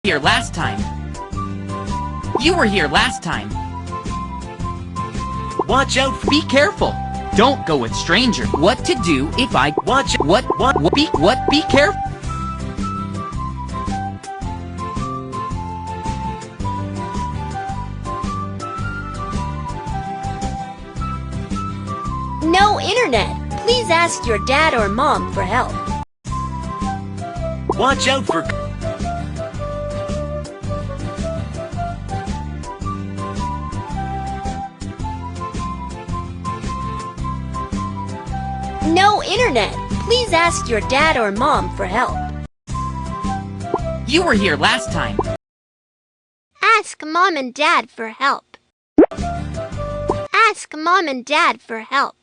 Here last time. You were here last time. Watch out. Be careful. Don't go with stranger. What to do if I Watch. Be careful. No internet. Please ask your dad or mom for help. Watch out for. No internet. Please ask your dad or mom for help. You were here last time. Ask mom and dad for help. Ask mom and dad for help.